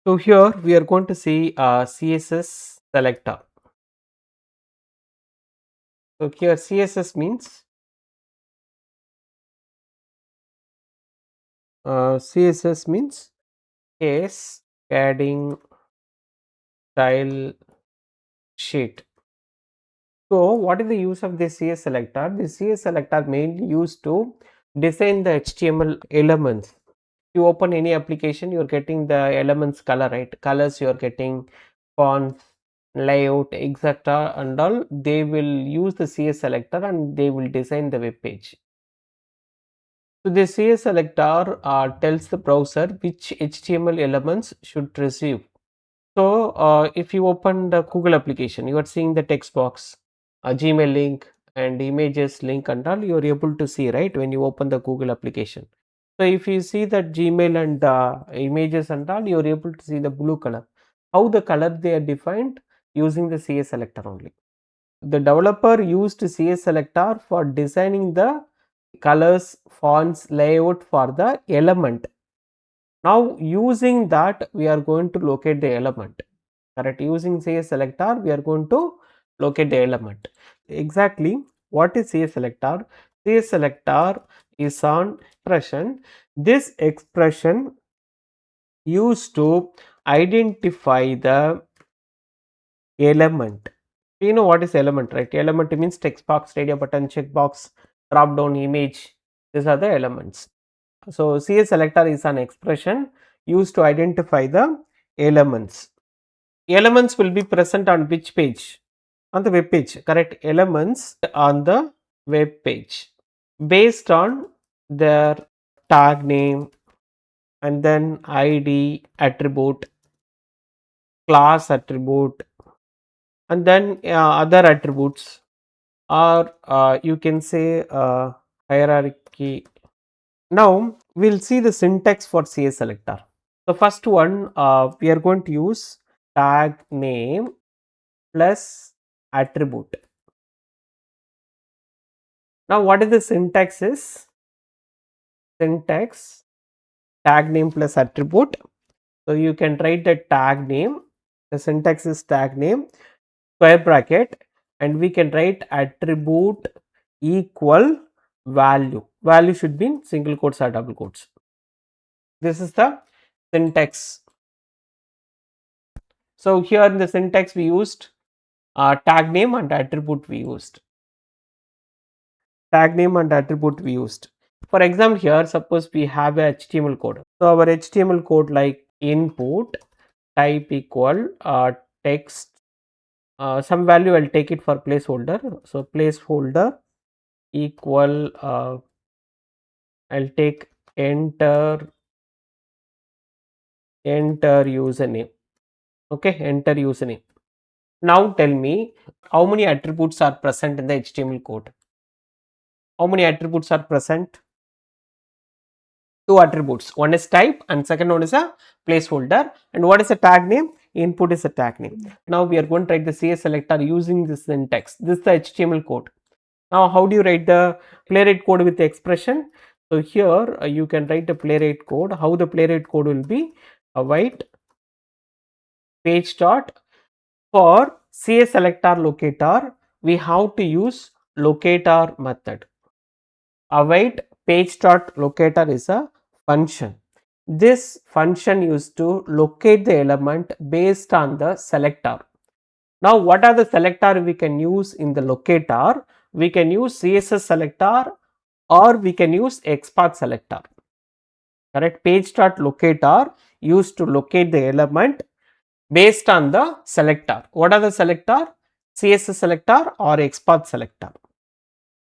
So here we are going to see CSS selector. So here CSS means CSS means case padding style sheet. So what is the use of this CSS selector? The CSS selector mainly used to design the HTML elements. You open any application, you are getting the elements color, right? Colors you are getting, fonts, layout, etc. and all. They will use the CSS selector and they will design the web page. So the CSS selector tells the browser which HTML elements should receive. So if you open the Google application, you are seeing the text box, a Gmail link and images link and all you are able to see, right, when you open the Google application. So if you see that Gmail and images and all, you are able to see the blue color. How the color they are defined? Using the CSS selector only. The developer used CSS selector for designing the colors, fonts, layout for the element. Now using that we are going to locate the element. Correct. Using CSS selector we are going to locate the element. Exactly what is CSS selector? CSS selector is an expression. This expression used to identify the element. You know what is element, right? Element means text box, radio button, checkbox, drop down, image. These are the elements. So CSS selector is an expression used to identify the elements. Elements will be present on which page? On the web page, correct? Elements on the web page based on their tag name and then ID attribute, class attribute, and then other attributes, or you can say hierarchy. Now we'll see the syntax for CSS selector. The first one we are going to use tag name plus attribute. Now what is the syntax is? Syntax tag name plus attribute. So you can write the tag name, the syntax is tag name, square bracket, and we can write attribute equal value. Value should be in single quotes or double quotes. This is the syntax. So here in the syntax we used tag name and attribute we used. Tag name and attribute we used. For example, here suppose we have a HTML code. So our HTML code like input type equal text, some value I'll take it for placeholder. So placeholder equal I'll take enter username. Okay, enter username. Now tell me how many attributes are present in the HTML code. How many attributes are present? Two attributes. One is type and second one is a placeholder. And what is a tag name? Input is a tag name. Now we are going to write the CSS selector using this syntax. This is the HTML code. Now how do you write the Playwright code with the expression? So here you can write the Playwright code. How the Playwright code will be? Await page dot. For CSS selector locator, we have to use locator method. Await page dot locator is a function. This function used to locate the element based on the selector. Now what are the selector we can use in the locator? We can use CSS selector or we can use XPath selector. Correct. Page dot locator used to locate the element based on the selector. What are the selector? CSS selector or XPath selector.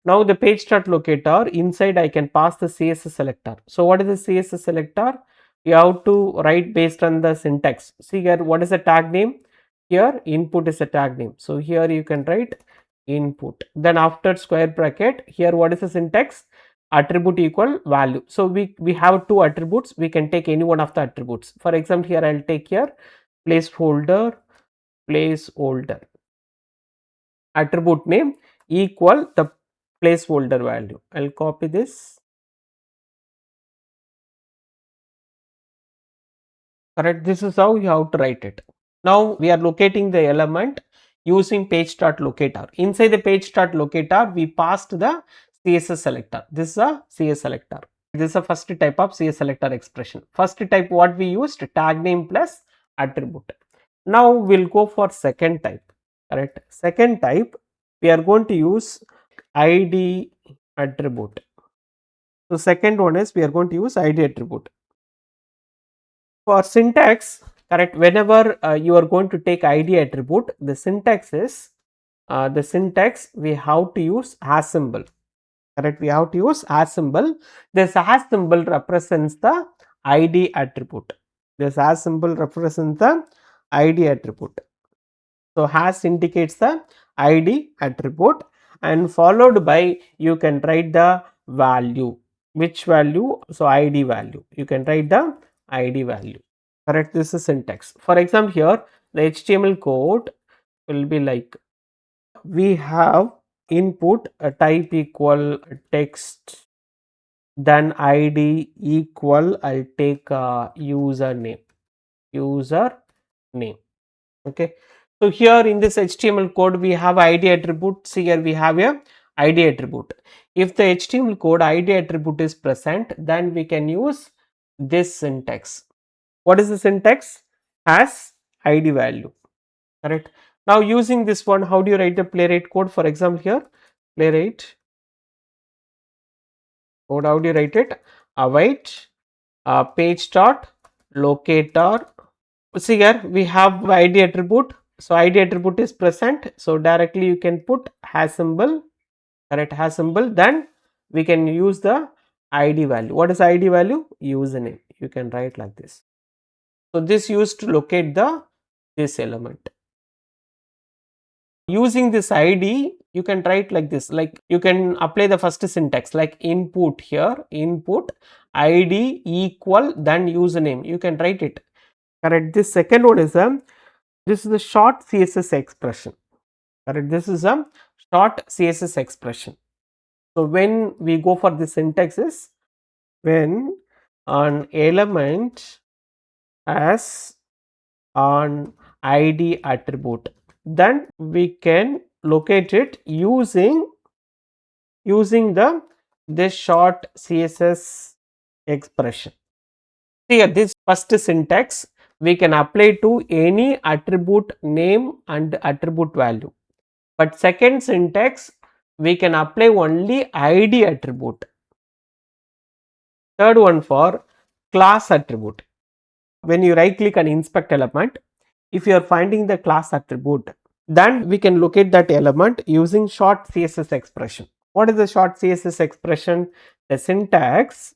Now the page start locator, inside I can pass the CSS selector. So what is the CSS selector? You have to write based on the syntax. See here, what is the tag name? Here input is a tag name. So here you can write input. Then after square bracket, here what is the syntax? Attribute equal value. So we have two attributes. We can take any one of the attributes. For example, here I'll take here placeholder, attribute name equal the placeholder value. I'll copy this correct? This is how you have to write it. Now we are locating the element using page.locator. Inside the page.locator, we passed the CSS selector. This is a CSS selector. This is the first type of CSS selector expression. First type what we used, tag name plus attribute. Now we'll go for second type, correct? Second type, we are going to use ID attribute. So second one is we are going to use ID attribute. For syntax, correct, whenever you are going to take ID attribute, the syntax is we have to use as symbol, correct? We have to use as symbol. This as symbol represents the ID attribute. This as symbol represents the ID attribute. So has indicates the ID attribute, and followed by you can write the value. Which value? So ID value. You can write the ID value. Correct. This is syntax. For example, here the HTML code will be like, we have input a type equal text, then ID equal, I'll take username. Okay. So here in this HTML code we have ID attributes. Here we have a ID attribute. If the HTML code ID attribute is present, then we can use this syntax. What is the syntax? Has ID value, correct? Now using this one, how do you write the Playwright code? For example, here Playwright code, how do you write it? Await page dot locator. See here we have ID attribute. So ID attribute is present. So directly you can put has symbol, correct? Has symbol. Then we can use the ID value. What is ID value? Username. You can write like this. So this used to locate this element. Using this ID, you can write like this, like you can apply the first syntax like input here, input ID equal, then username. You can write it, correct? This second one is this is a short CSS expression, correct? This is a short CSS expression. So when we go for the syntax is when an element has an ID attribute, then we can locate it using this short CSS expression. Here this first syntax we can apply to any attribute name and attribute value, but second syntax we can apply only ID attribute. Third one for class attribute. When you right click and inspect element, if you are finding the class attribute, then we can locate that element using short CSS expression. What is the short CSS expression? The syntax,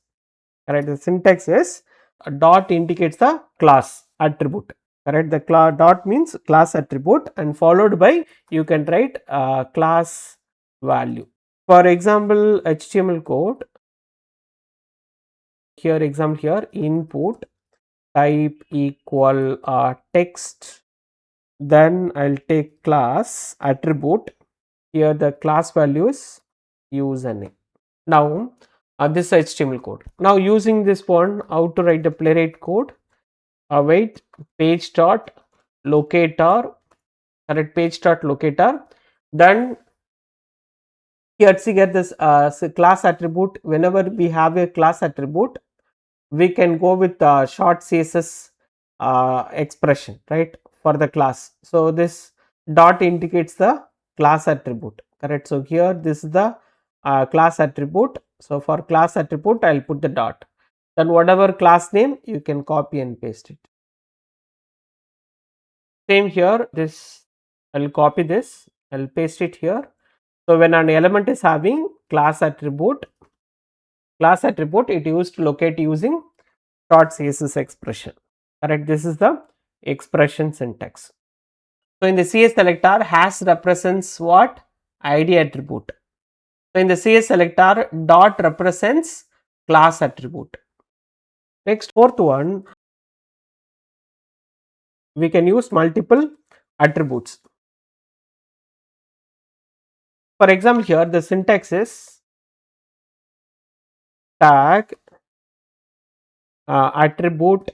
correct? The syntax is dot indicates the class attribute, correct? The dot means class attribute, and followed by you can write class value. For example, HTML code, here example here input type equal text, then I'll take class attribute. Here the class value is username. Now this is HTML code. Now using this one, how to write the Playwright code? Await page dot locator, correct? Page dot locator. Then here see get this class attribute. Whenever we have a class attribute, we can go with short CSS expression, right, for the class. So this dot indicates the class attribute, correct? So here this is the class attribute. So for class attribute I'll put the dot, then whatever class name you can copy and paste it. Same here, this I'll copy this, I'll paste it here. So when an element is having class attribute it used to locate using short CSS expression, correct? This is the expression syntax. So in the CSS selector, has represents what? ID attribute. So in the CSS selector, dot represents class attribute. Next, fourth one, we can use multiple attributes. For example, here the syntax is tag attribute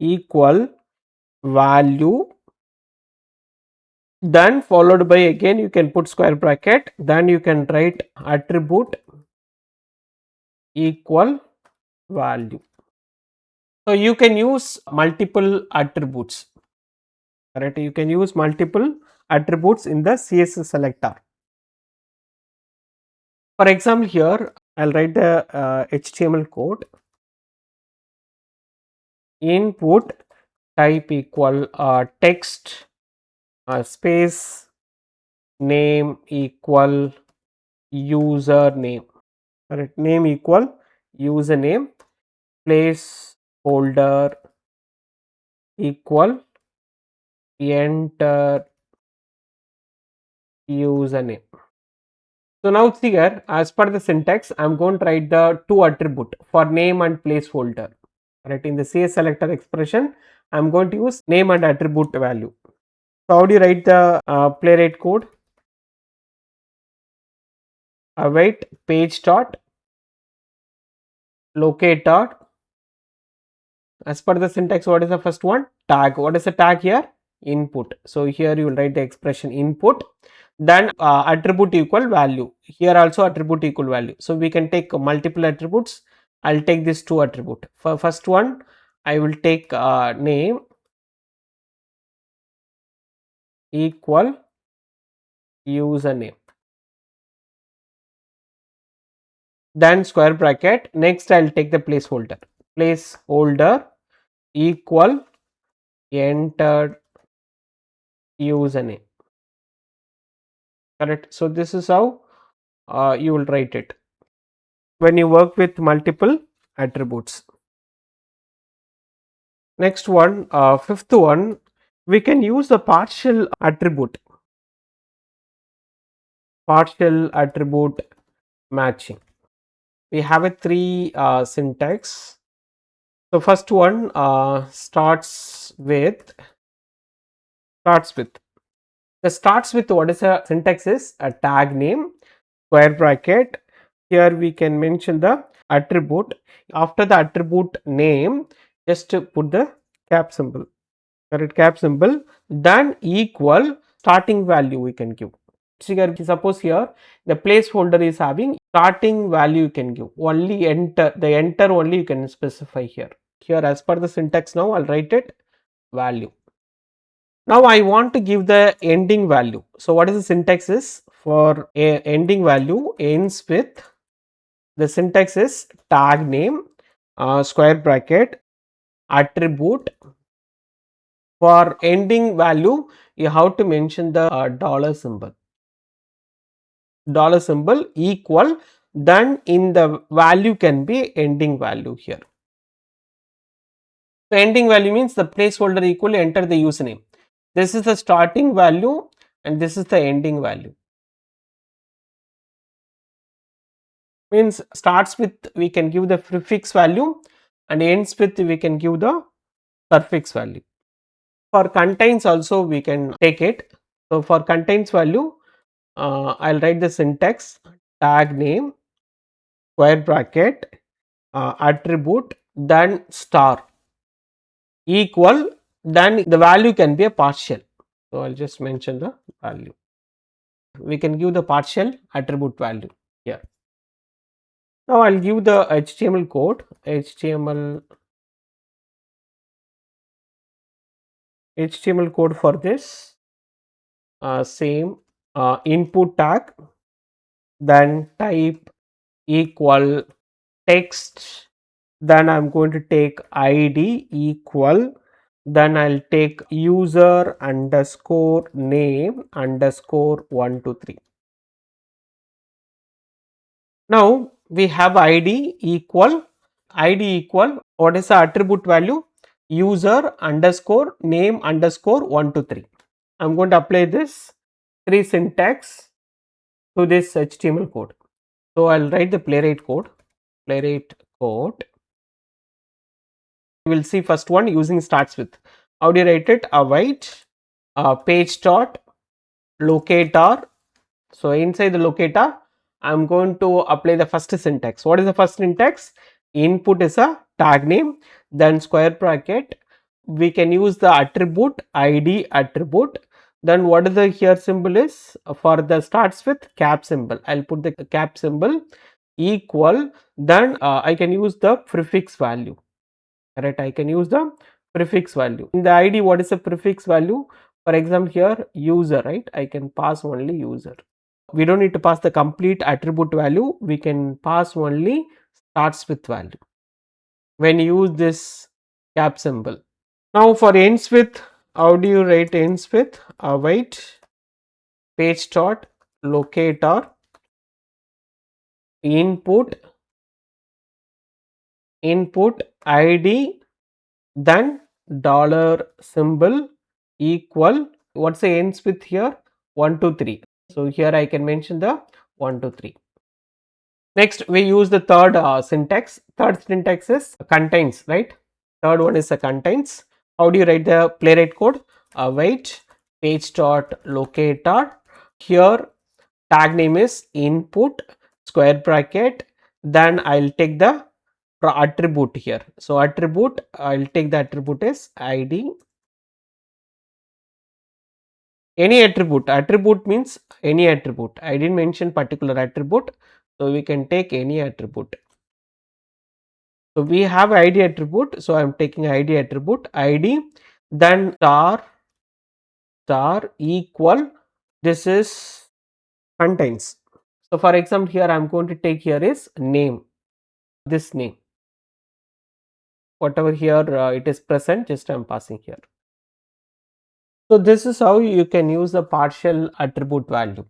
equal value, then followed by again you can put square bracket, then you can write attribute equal value. So you can use multiple attributes, correct? You can use multiple attributes in the CSS selector. For example, here I'll write the HTML code. Input type equal text space name equal username, correct? Name equal username, placeholder equal enter username. So now see here, as per the syntax, I am going to write the two attribute for name and placeholder. Right, in the CS selector expression, I am going to use name and attribute value. So how do you write the Playwright code? Await page dot locator. As per the syntax, what is the first one? Tag. What is the tag here? Input. So here you will write the expression input, then attribute equal value. Here also attribute equal value. So we can take multiple attributes. I'll take this two attribute. For first one, I will take name equal username, then square bracket. Next I'll take the placeholder equal entered username, correct? So this is how you will write it when you work with multiple attributes. Next one, fifth one, we can use the partial attribute matching. We have a three syntax. So first one starts with what is a syntax is a tag name, square bracket. Here we can mention the attribute. After the attribute name, just put the cap symbol, correct? Cap symbol, then equal starting value we can give. Suppose here the placeholder is having starting value, you can give only enter, the enter only you can specify here. Here as per the syntax, now I'll write it value. Now I want to give the ending value. So what is the syntax is for a ending value ends with, the syntax is tag name square bracket attribute. For ending value you have to mention the dollar symbol equal, then in the value can be ending value here. So ending value means the placeholder equal enter the username. This is the starting value and this is the ending value. Means starts with we can give the prefix value and ends with we can give the suffix value. For contains also we can take it. So for contains value, I'll write the syntax tag name square bracket attribute then star equal, then the value can be a partial. So I'll just mention the value. We can give the partial attribute value here. Now I'll give the HTML code, HTML code for this. Same input tag, then type equal text, then I'm going to take ID equal, then I'll take user underscore name underscore 123. Now we have ID equal what is the attribute value? User underscore name underscore 123. I'm going to apply this three syntax to this HTML code. So I'll write the Playwright code. We will see first one using starts with. How do you write it? Await page dot locator. So inside the locator, I'm going to apply the first syntax. What is the first syntax? Input is a tag name, then square bracket we can use the attribute id attribute. Then what is the here symbol is for the starts with cap symbol. I'll put the cap symbol equal. Then I can use the prefix value. Correct. I can use the prefix value in the id. What is the prefix value? For example, here user, right? I can pass only user. We don't need to pass the complete attribute value. We can pass only starts with value when you use this cap symbol. Now for ends with, how do you write ends with? Await page dot locator input id, then dollar symbol equal. What's the ends with here? 1 2 3. So here I can mention the 1 2 3. Next we use the third syntax. Third syntax is contains, right? Third one is the contains. How do you write the playwright code? Await page dot locator. Here tag name is input square bracket. Then I'll take the attribute here. So attribute, I'll take the attribute as id. Any attribute. Attribute means any attribute. I didn't mention particular attribute, so we can take any attribute. So we have id attribute, so I'm taking id attribute id, then star equal, this is contains. So for example, here I'm going to take here is name, this name, whatever here it is present, just I'm passing here. So this is how you can use the partial attribute value.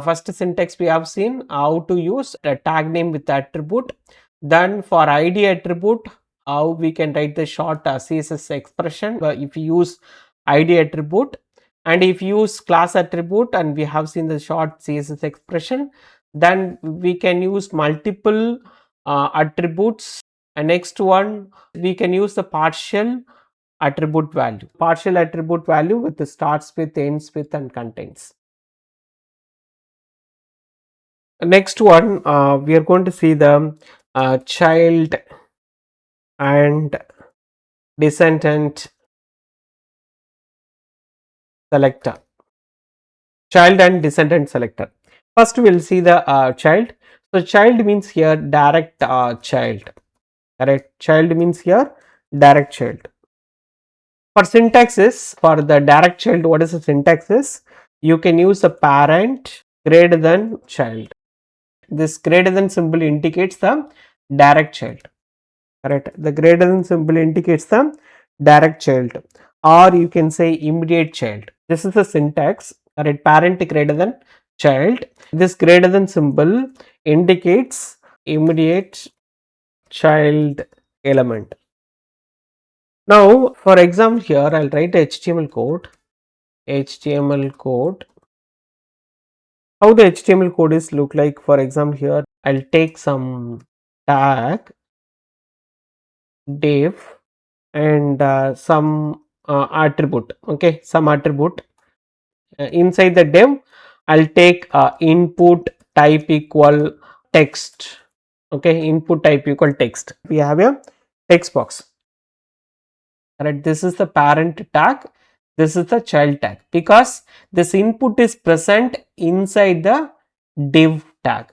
First syntax we have seen how to use a tag name with attribute. Then for id attribute, how we can write the short CSS expression if you use id attribute, and if you use class attribute and we have seen the short CSS expression, then we can use multiple attributes. And next one, we can use the partial attribute value. Partial attribute value with the starts with, ends with, and contains. Next one, we are going to see the child and descendant selector. Child and descendant selector. First, we will see the child. So child means here direct child. Correct. Child means here direct child. For syntax is, for the direct child, what is the syntax is? You can use a parent greater than child. This greater than symbol indicates the direct child. Correct. The greater than symbol indicates the direct child, or you can say immediate child. This is the syntax. Correct. Parent greater than child. This greater than symbol indicates immediate child element. Now for example, here I'll write HTML code. How the HTML code is look like? For example, here I'll take some tag div and some attribute. Okay, some attribute inside the div. I'll take input type equal text. Okay, input type equal text. We have a text box. Right, this is the parent tag, this is the child tag, because this input is present inside the div tag.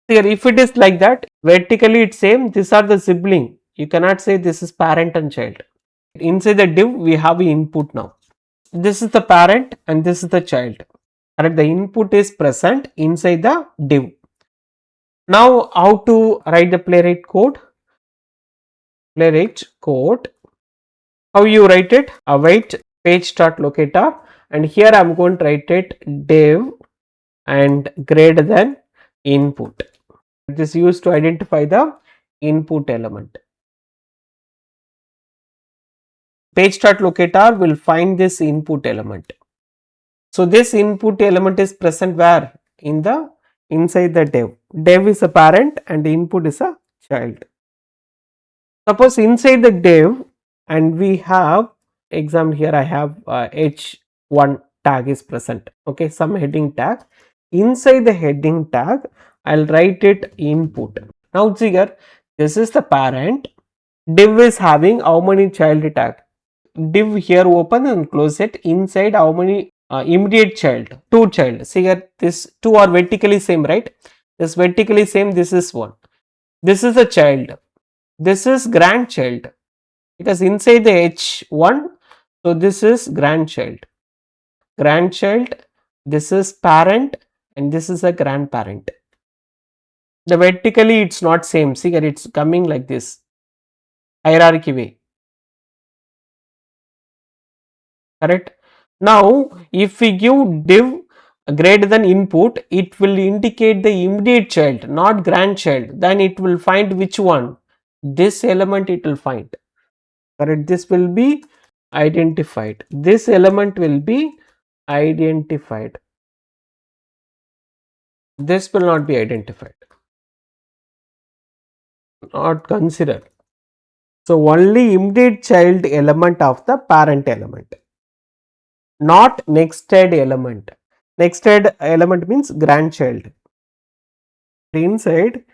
Here if it is like that, vertically it's same, these are the sibling, you cannot say this is parent and child. Inside the div we have the input. Now this is the parent and this is the child. Correct, the input is present inside the div. Now how to write the playwright code? How you write it? Await page dot locator, and here I'm going to write it div and greater than input. This is used to identify the input element. Page dot locator will find this input element. So this input element is present where? In the inside the div. Div is a parent and input is a child. Suppose inside the div, and we have example here, I have h1 tag is present. Okay, some heading tag. Inside the heading tag, I'll write it input. Now see here, this is the parent. Div is having how many child tag? div here open and close it. Inside how many immediate child? 2 child. See here, this 2 are vertically same, right? This vertically same, this is 1. This is a child. This is grandchild. Because inside the H1, so this is grandchild. Grandchild, this is parent, and this is a grandparent. The vertically it's not same. See here, it's coming like this. Hierarchy way. Correct? Now, if we give div greater than input, it will indicate the immediate child, not grandchild. Then it will find which one? This element it will find. Correct? This will be identified. This element will be identified. This will not be identified. Not considered. So only immediate child element of the parent element, not nexted element. Nexted element means grandchild. Inside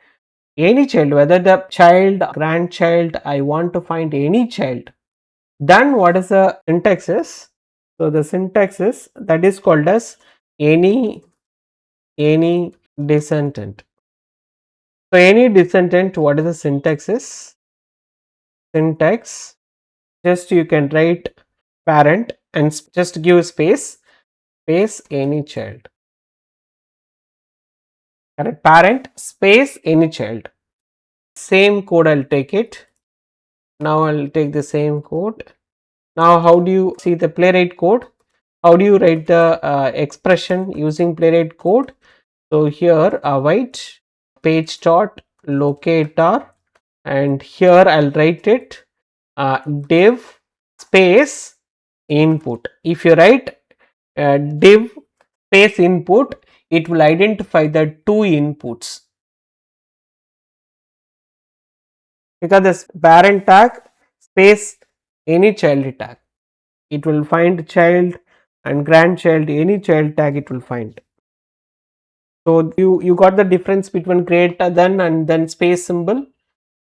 any child, whether the child, grandchild, I want to find any child, then what is the syntax is? So the syntax is that is called as any descendant. So any descendant, what is the syntax is? Syntax, just you can write parent and just give space any child. Correct? Parent space any child. Same code I'll take it. Now I'll take the same code. Now how do you see the Playwright code? How do you write the expression using Playwright code? So here await page dot locator, and here I'll write it div space input. If you write div space input, it will identify the 2 inputs, because this parent tag space any child tag, it will find child, and grandchild, any child tag it will find. So you got the difference between greater than and then space symbol.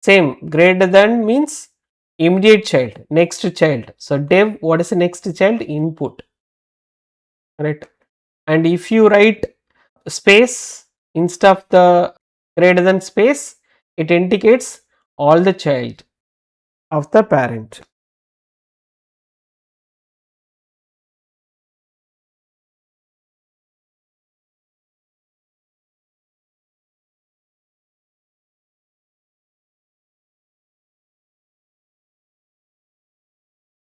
Same, greater than means immediate child, next child. So div, what is the next child? Input. Correct? And if you write space instead of the greater than space, it indicates all the child of the parent.